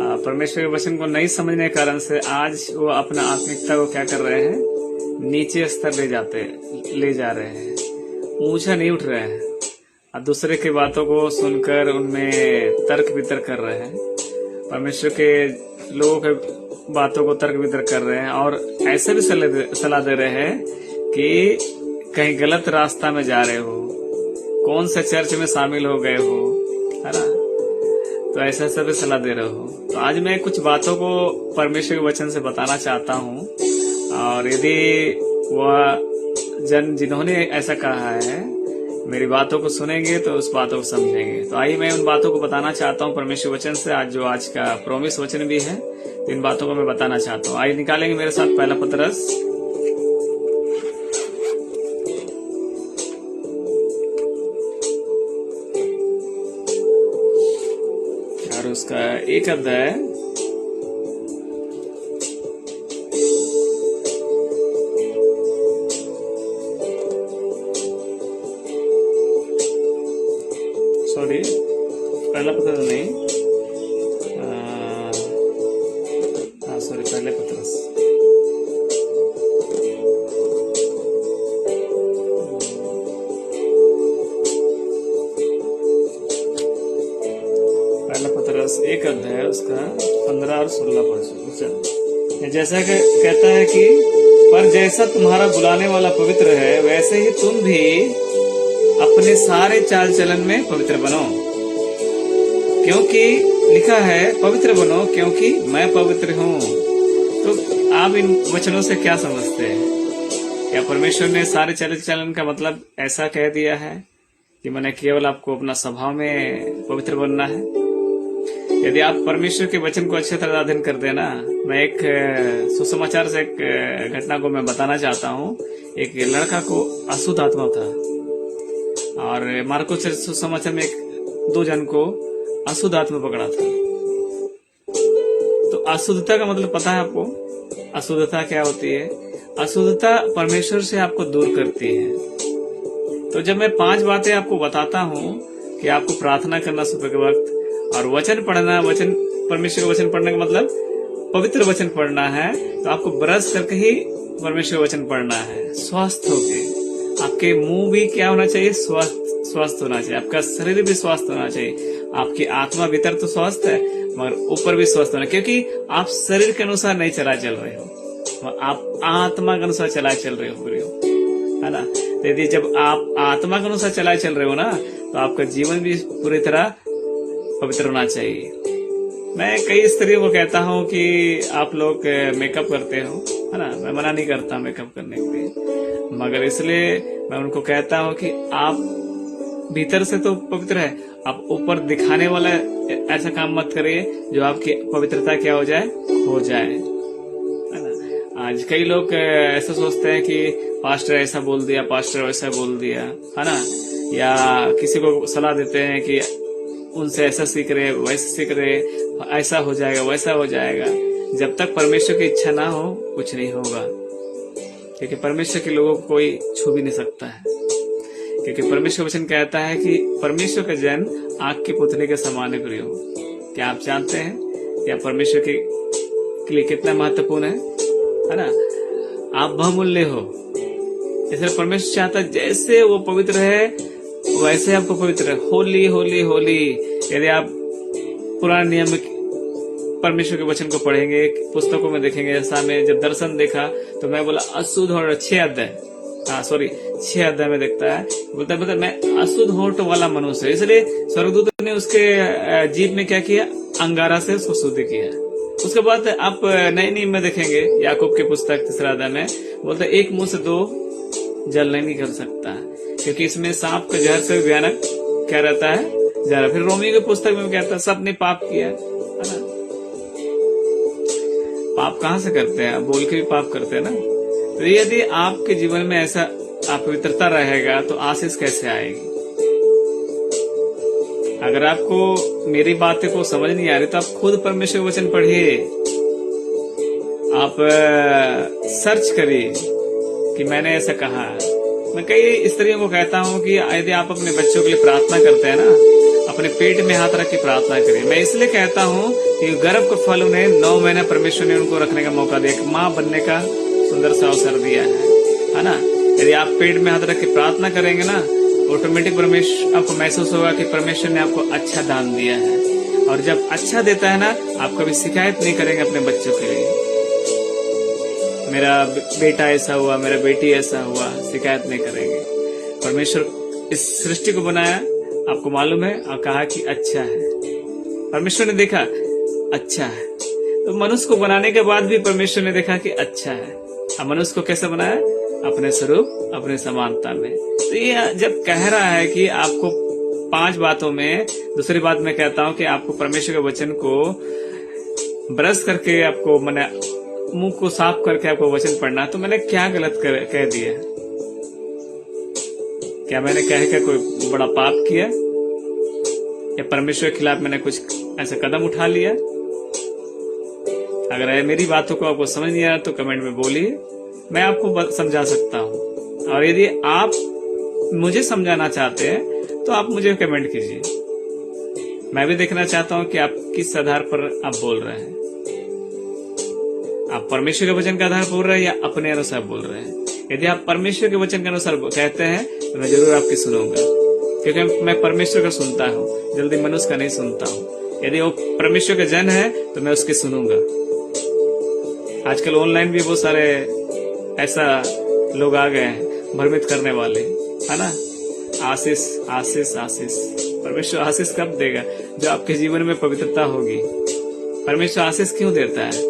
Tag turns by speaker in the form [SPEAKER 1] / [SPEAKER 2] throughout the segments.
[SPEAKER 1] परमेश्वर के वचन को नहीं समझने के कारण से आज वो अपना आत्मिकता को क्या कर रहे हैं, नीचे स्तर ले जा रहे हैं, ऊंचा नहीं उठ रहे हैं और दूसरे की बातों को सुनकर उनमें तर्क वितर्क कर रहे हैं। परमेश्वर के लोगों के बातों को तर्क वितर्क कर रहे हैं और ऐसे भी सलाह दे रहे हैं कि कहीं गलत रास्ता में जा रहे हो, कौन सा चर्च में शामिल हो गए हो, है ना। तो ऐसा ऐसा भी सलाह दे रहे हो। तो आज मैं कुछ बातों को परमेश्वर के वचन से बताना चाहता हूँ और यदि वह जन जिन्होंने ऐसा कहा है मेरी बातों को सुनेंगे तो उस बातों को समझेंगे। तो आइए मैं उन बातों को बताना चाहता हूँ परमेश्वर वचन से, आज का प्रोमिस वचन भी है, तो इन बातों को मैं बताना चाहता हूँ। आइए निकालेंगे मेरे साथ पहला पतरस और उसका 1 अध्याय पहला पत्रस नहीं, पहले पत्रस पहला पत्रस 1 अध्याय उसका 15 और 16 पद जैसा कहता है कि पर जैसा तुम्हारा बुलाने वाला पवित्र है वैसे ही तुम भी अपने सारे चाल चलन में पवित्र बनो, क्योंकि लिखा है पवित्र बनो क्योंकि मैं पवित्र हूँ। तो आप इन वचनों से क्या समझते हैं? क्या परमेश्वर ने सारे चाल चलन का मतलब ऐसा कह दिया है कि मैंने केवल आपको अपना स्वभाव में पवित्र बनना है? यदि आप परमेश्वर के वचन को अच्छे तरह अध्ययन कर देना, मैं एक सुसमाचार से एक घटना को मैं बताना चाहता हूँ। एक लड़का को अशुद्ध आत्मा था और मार्को सुसमाचार में 2 जन को अशुद्ध आत्मा पकड़ा था। तो अशुद्धता का मतलब पता है आपको? अशुद्धता क्या होती है? अशुद्धता परमेश्वर से आपको दूर करती है। तो जब मैं 5 बातें आपको बताता हूँ कि आपको प्रार्थना करना सुबह के वक्त और वचन पढ़ना, परमेश्वर का वचन पढ़ने का मतलब पवित्र वचन पढ़ना है, तो आपको ब्रश करके ही परमेश्वर का वचन पढ़ना है, स्वस्थ होके। आपके मुंह भी क्या होना चाहिए? स्वस्थ होना चाहिए। आपका शरीर भी स्वस्थ होना चाहिए। आपकी आत्मा भीतर तो स्वस्थ है मगर ऊपर भी स्वस्थ होना, क्योंकि आप शरीर के अनुसार नहीं चला चल रहे हो, आप आत्मा के अनुसार चला चल रहे हो, है ना। तो यदि जब आप आत्मा के अनुसार चला चल रहे हो ना, तो आपका जीवन भी पूरी तरह पवित्र होना चाहिए। मैं कई स्त्रियों को कहता हूँ कि आप लोग मेकअप करते हो, है ना। मैं मना नहीं करता मेकअप करने के लिए, मगर इसलिए मैं उनको कहता हूँ कि आप भीतर से तो पवित्र है, आप ऊपर दिखाने वाला ऐसा काम मत करिए जो आपकी पवित्रता क्या हो जाए, खो जाए, है ना। आज कई लोग ऐसा सोचते हैं कि पास्टर ऐसा बोल दिया, पास्टर वैसा बोल दिया, है ना, या किसी को सलाह देते हैं कि उनसे ऐसा सीख रहे, वैसा सीख रहे, ऐसा हो जाएगा, वैसा हो जाएगा। जब तक परमेश्वर की इच्छा ना हो कुछ नहीं होगा, क्योंकि परमेश्वर के लोगों को कोई छू भी नहीं सकता है। क्योंकि परमेश्वर वचन कहता है कि परमेश्वर का जन आग की पुतली के समान प्रिय हो। क्या आप जानते हैं क्या परमेश्वर के लिए कितना महत्वपूर्ण है ना। आप बहुमूल्य हो, इसलिए परमेश्वर चाहता है जैसे वो पवित्र है वैसे आपको पवित्र है। होली होली होली। यदि आप पुराने नियम में परमेश्वर के वचन को पढ़ेंगे, पुस्तकों में देखेंगे, ऐसा में जब दर्शन देखा तो मैं बोला अशुद्ध और 6 अध्याय में देखता है, बोलता है मैं अशुद्ध होठ वाला मनुष्य है। इसलिए स्वर्गदूत ने उसके जीभ में क्या किया, अंगारा से उसको शुद्ध किया। उसके बाद आप नए नियम में देखेंगे, याकूब की पुस्तक 3 अध्याय में बोलता है 1 मुंह से 2 जल नहीं निकल सकता, क्योंकि इसमें सांप का जहर से भयानक क्या रहता है, जहर। फिर रोमियो की पुस्तक में कहता है सबने पाप किया, है ना। पाप कहाँ से करते हैं? बोल के भी पाप करते हैं ना। तो यदि आपके जीवन में ऐसा अपवित्रता रहेगा तो आशीष कैसे आएगी? अगर आपको मेरी बातें को समझ नहीं आ रही तो आप खुद परमेश्वर वचन पढ़िए, आप सर्च करिए कि मैंने ऐसा कहा। मैं कई स्त्रियों को कहता हूँ कि यदि आप अपने बच्चों के लिए प्रार्थना करते हैं ना, अपने पेट में हाथ रख के प्रार्थना करिए। मैं इसलिए कहता हूँ कि गर्भ के फल उन्हें 9 महीने परमेश्वर ने उनको रखने का मौका दिया, एक माँ बनने का सुंदर सा अवसर दिया है ना। यदि आप पेट में हाथ रख के प्रार्थना करेंगे ना, ऑटोमेटिक परमेश्वर आपको महसूस होगा कि परमेश्वर ने आपको अच्छा दान दिया है। और जब अच्छा देता है ना, आप कभी शिकायत नहीं करेंगे अपने बच्चों के लिए, मेरा बेटा ऐसा हुआ, मेरा बेटी ऐसा हुआ, शिकायत नहीं करेंगे। परमेश्वर इस सृष्टि को बनाया, आपको मालूम है, और कहा कि अच्छा है। परमेश्वर ने देखा अच्छा है, तो मनुष्य को बनाने के बाद भी परमेश्वर ने देखा कि अच्छा है। अब मनुष्य को कैसे बनाया? अपने स्वरूप, अपने समानता में। तो ये जब कह रहा है कि आपको 5 बातों में, दूसरी बात मैं कहता हूं कि आपको परमेश्वर के वचन को ब्रश करके, आपको मैंने मुंह को साफ करके आपको वचन पढ़ना, तो मैंने क्या गलत कह दिया? क्या मैंने कह के कोई बड़ा पाप किया, या परमेश्वर के खिलाफ मैंने कुछ ऐसा कदम उठा लिया? अगर मेरी बातों को आपको समझ नहीं आया तो कमेंट में बोलिए, मैं आपको समझा सकता हूँ। और यदि आप मुझे समझाना चाहते हैं तो आप मुझे कमेंट कीजिए। मैं भी देखना चाहता हूँ कि आप किस आधार पर आप बोल रहे हैं। आप परमेश्वर के वचन के आधार पर बोल रहे हैं या अपने अनुसार बोल रहे हैं? यदि आप परमेश्वर के वचन के अनुसार कहते हैं तो मैं जरूर आपकी सुनूंगा, क्योंकि मैं परमेश्वर का सुनता हूँ, जल्दी मनुष्य का नहीं सुनता हूँ। यदि वो परमेश्वर का जन है तो मैं उसकी सुनूंगा। आजकल ऑनलाइन भी बहुत सारे ऐसा लोग आ गए हैं भ्रमित करने वाले, है ना। आशीष आशीष आशीष, परमेश्वर आशीष कब देगा? जो आपके जीवन में पवित्रता होगी। परमेश्वर आशीष क्यों देता है?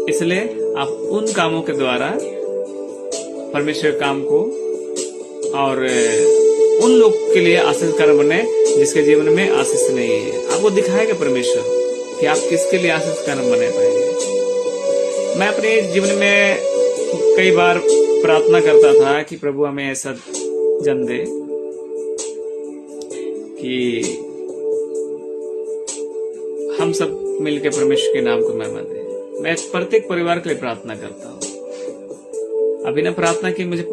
[SPEAKER 1] इसलिए आप उन कामों के द्वारा परमेश्वर काम को, और उन लोग के लिए आशीष कर्म बने जिसके जीवन में आशीष नहीं है। आपको दिखाएगा परमेश्वर कि आप किसके लिए आशीष कर्म बने पाएंगे। मैं अपने जीवन में कई बार प्रार्थना करता था कि प्रभु हमें ऐसा जन्म दे कि हम सब मिलकर परमेश्वर के नाम को महिमा दें। मैं प्रत्येक परिवार के लिए प्रार्थना करता हूँ। अभी ना प्रार्थना की मुझे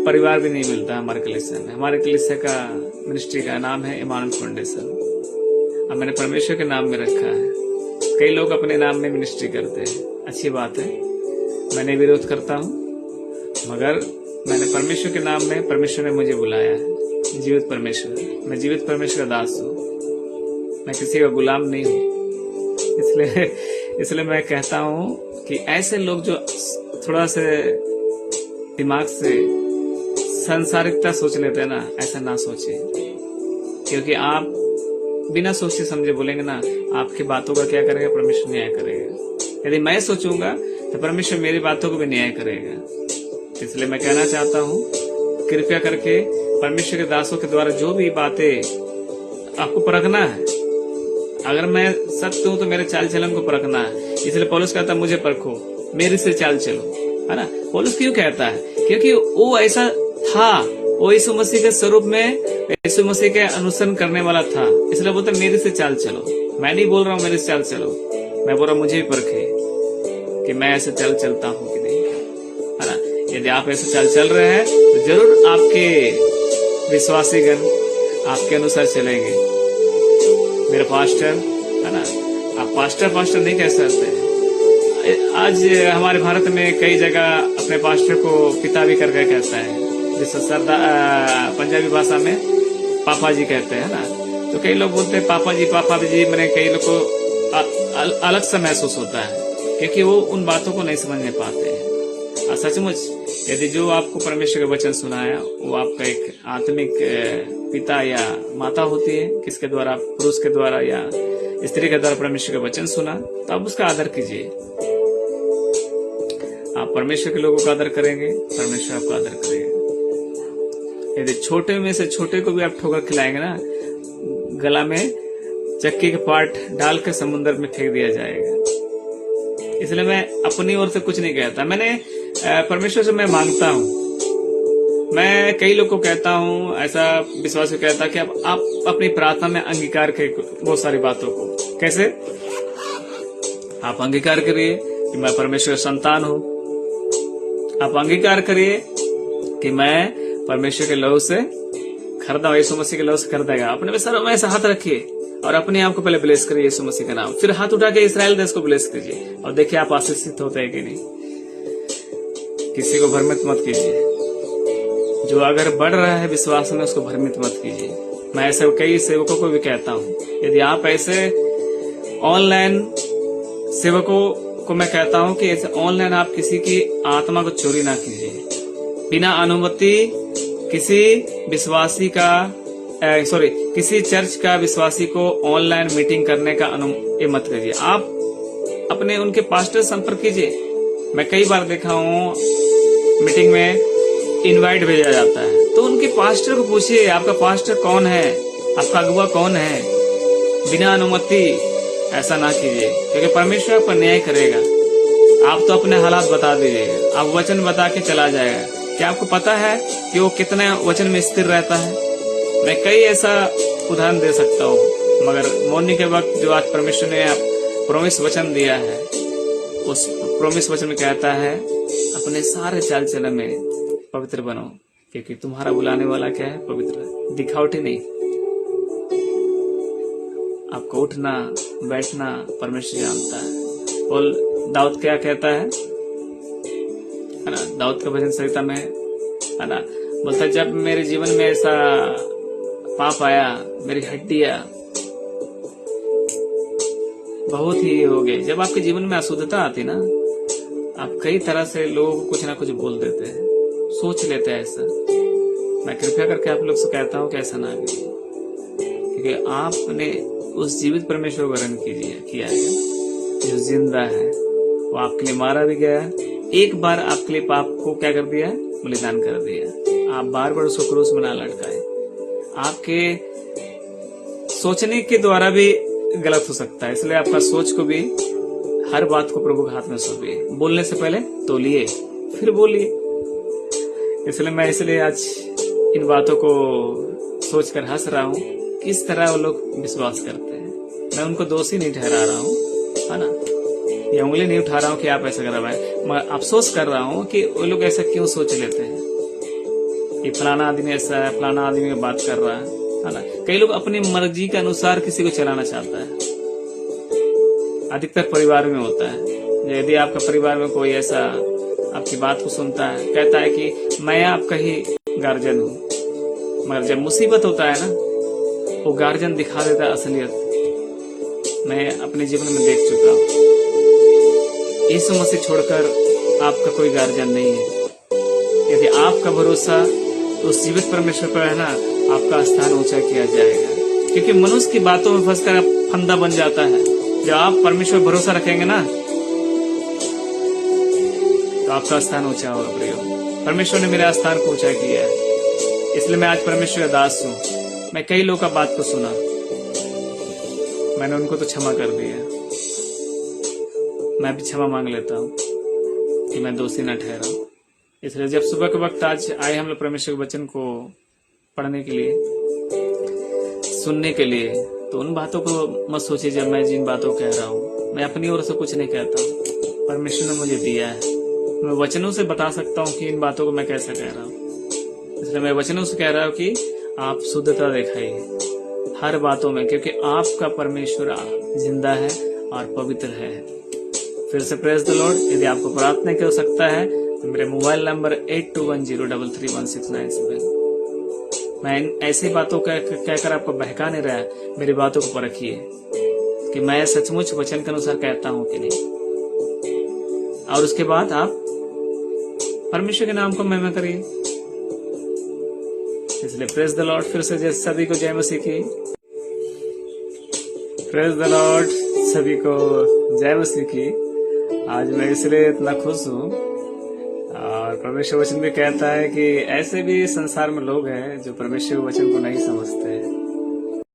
[SPEAKER 1] परिवार भी नहीं मिलता हमारे कलीसिया में। हमारे कलीसिया का मिनिस्ट्री का नाम है इमानुएल फाउंडेशन। अब मैंने परमेश्वर के नाम में रखा है। कई लोग अपने नाम में मिनिस्ट्री करते हैं, अच्छी बात है, मैंने विरोध करता हूँ, मगर मैंने परमेश्वर के नाम में, परमेश्वर ने मुझे बुलाया है, जीवित परमेश्वर। मैं जीवित परमेश्वर का दास हूँ, मैं किसी का गुलाम नहीं हूँ। इसलिए मैं कहता हूँ कि ऐसे लोग जो थोड़ा से दिमाग से संसारिकता सोच लेते हैं ना, ऐसा ना सोचे, क्योंकि आप बिना सोचे समझे बोलेंगे ना, आपकी बातों का क्या करेगा? परमेश्वर न्याय करेगा। यदि मैं सोचूंगा तो परमेश्वर मेरी बातों को भी न्याय करेगा। इसलिए मैं कहना चाहता हूँ, कृपया करके परमेश्वर के दासों के द्वारा जो भी बातें आपको परखना है, अगर मैं सत्य हूं तो मेरे चाल चलन को परखना है। इसलिए पौलुस कहता है मुझे परखो, मेरे से चाल चलो, है ना। पौलुस क्यों कहता है? क्योंकि वो ऐसा था, वो यीशु मसीह के स्वरूप में, यीशु मसीह के अनुसरण करने वाला था। इसलिए बोलता मेरे से चाल चलो। मैं नहीं बोल रहा हूँ मेरे से चाल चलो, मैं बोल रहा हूँ मुझे भी परखे कि मैं ऐसे चाल चलता हूँ कि नहीं, है ना। यदि आप ऐसे चाल चल रहे हैं तो जरूर आपके विश्वासीगण आपके अनुसार चलेंगे। मेरे पास्टर, है ना, आप पास्टर नहीं कह सकते। आज हमारे भारत में कई जगह अपने पास्टर को पिता भी करके कहता है, जिसे सरदार पंजाबी भाषा में पापा जी कहते हैं ना। तो कई लोग बोलते हैं पापा जी, मैंने कई लोग को अलग सा महसूस होता है, क्योंकि वो उन बातों को नहीं समझ नहीं पाते हैं। और सचमुच यदि जो आपको परमेश्वर का वचन सुनाया वो आपका एक आत्मिक पिता या माता होती है, किसके द्वारा, पुरुष के द्वारा या स्त्री के द्वारा परमेश्वर का वचन सुना, तो आप उसका आदर कीजिए। आप परमेश्वर के लोगों का आदर करेंगे, परमेश्वर आपका आदर करेगा। यदि छोटे में से छोटे को भी आप ठोकर खिलाएंगे ना, गला में चक्की के पार्ट डाल के समुद्र में फेंक दिया जाएगा। इसलिए मैं अपनी ओर से कुछ नहीं कहता, मैंने परमेश्वर से मैं मांगता हूँ। मैं कई लोग को कहता हूँ, ऐसा विश्वास से कहता कि आप अपनी प्रार्थना में अंगीकार करें बहुत सारी बातों को। कैसे? आप अंगीकार करिए कि मैं परमेश्वर संतान हूँ। आप अंगीकार करिए कि मैं परमेश्वर के लहू से खरीदा, यीशु मसीह के लहू से खरीदा गया। अपने में सर में ऐसा हाथ रखिए और अपने आप को पहले ब्लेस करिए यीशु मसीह का नाम, फिर हाथ उठा के इस्राएल देश को ब्लेस कीजिए और देखिए आप आशीषित होते हैं कि नहीं। किसी को भ्रमित मत कीजिए, जो अगर बढ़ रहा है विश्वास में उसको भ्रमित मत कीजिए। मैं ऐसे कई सेवकों को भी कहता हूँ, यदि आप ऐसे ऑनलाइन सेवकों को मैं कहता हूँ कि ऐसे ऑनलाइन आप किसी की आत्मा को चोरी ना कीजिए, बिना अनुमति किसी विश्वासी का किसी चर्च का विश्वासी को ऑनलाइन मीटिंग करने का अनुमति मत कीजिए। आप अपने उनके पास्टर से संपर्क कीजिए। मैं कई बार देखा हूँ मीटिंग में इनवाइट भेजा जाता है, तो उनके पास्टर को पूछिए आपका पास्टर कौन है, आपका अगुवा कौन है। बिना अनुमति ऐसा ना कीजिए, क्योंकि परमेश्वर पर न्याय करेगा। आप तो अपने हालात बता दीजिएगा, आप वचन बता के चला जाएगा। क्या आपको पता है कि वो कितने वचन में स्थिर रहता है? मैं कई ऐसा उदाहरण दे सकता हूँ, मगर मौनी के वक्त जो आज परमेश्वर ने प्रोमिस वचन दिया है, उस प्रोमिस वचन में कहता है अपने सारे चाल चलन में पवित्र बनो, क्योंकि तुम्हारा बुलाने वाला क्या है? पवित्र है। दिखावटी नहीं, आपको उठना बैठना परमेश्वर जानता है। और दाऊद क्या कहता है ना, दाऊद का भजन संहिता में है ना, बोलता जब मेरे जीवन में ऐसा पाप आया, मेरी हड्डियां बहुत ही हो गए। जब आपके जीवन में अशुद्धता आती ना, आप कई तरह से लोग कुछ ना कुछ बोल देते हैं, सोच लेते हैं ऐसा। मैं कृपया करके आप लोग से कहता हूँ कि ऐसा ना कीजिए, क्योंकि आपने उस जीवित परमेश्वर को ग्रहण किया है जो जिंदा है। वो आपके लिए मारा भी गया, एक बार आपके लिए पाप को क्या कर दिया? बलिदान कर दिया। आप बार बार उसको क्रूस में ना लटकाए। आपके सोचने के द्वारा भी गलत हो सकता है, इसलिए आपका सोच को भी हर बात को प्रभु के हाथ में सौंपिए। बोलने से पहले तौलिए फिर बोलिए। इसलिए आज इन बातों को सोचकर हंस रहा हूँ, किस तरह वो लोग विश्वास करते हैं। मैं उनको दोषी नहीं ठहरा रहा हूँ, है ना, या उंगली नहीं उठा रहा हूँ कि आप ऐसा कर रहे हैं। मैं अफसोस कर रहा हूँ कि वो लोग ऐसा क्यों सोच लेते हैं कि फलाना आदमी ऐसा है, फलाना आदमी बात कर रहा है ना। कई लोग अपनी मर्जी के अनुसार किसी को चलाना चाहता है। अधिकतर परिवार में होता है। यदि आपका परिवार में कोई ऐसा आपकी बात को सुनता है, कहता है कि मैं आपका ही गार्जियन हूँ, मगर जब मुसीबत होता है ना, वो गार्जियन दिखा देता है असलियत। मैं अपने जीवन में देख चुका हूँ। यीशु मसीह छोड़कर आपका कोई गार्जियन नहीं है। यदि आपका भरोसा उस जीवित परमेश्वर पर है ना, आपका स्थान ऊंचा किया जाएगा। क्योंकि मनुष्य की बातों में फंसकर फंदा बन जाता है। जब आप परमेश्वर पर भरोसा रखेंगे ना, तो आपका स्थान ऊंचा होगा। प्रियो, परमेश्वर ने मेरे स्थान को ऊंचा किया है, इसलिए मैं आज परमेश्वर का दास हूँ। मैं कई लोगों का बात को सुना, मैंने उनको तो क्षमा कर दिया। मैं भी क्षमा मांग लेता हूँ कि मैं दोषी न ठहरा। इसलिए जब सुबह के वक्त आज आए हम लोग परमेश्वर के वचन को पढ़ने के लिए, सुनने के लिए, तो उन बातों को मत सोचिए जब मैं जिन बातों को कह रहा हूँ। मैं अपनी ओर से कुछ नहीं कहता हूँ, परमेश्वर ने मुझे दिया है। मैं वचनों से बता सकता हूँ कि इन बातों को मैं कैसे कह रहा हूँ। इसलिए मैं वचनों से कह रहा हूँ कि आप शुद्धता दिखाइए हर बातों में, क्योंकि आपका परमेश्वर जिंदा है और पवित्र है। फिर से प्रेज द लॉर्ड। यदि आपको प्रार्थना की आवश्यकता है तो मेरे मोबाइल नंबर 8210331697। मैं ऐसी बातों कहकर आपको बहका नहीं रहा, मेरी बातों को परखिए कि मैं सचमुच वचन के अनुसार कहता हूं कि नहीं, और उसके बाद आप परमेश्वर के नाम को महिमा करिए। इसलिए प्रेज द लॉर्ड। फिर से सभी को जय मसीह की। प्रेज द लॉर्ड, सभी को जय मसीह की। आज मैं इसलिए इतना खुश हूँ, और परमेश्वर वचन भी कहता है कि ऐसे भी संसार में लोग हैं जो परमेश्वर वचन को नहीं समझते हैं।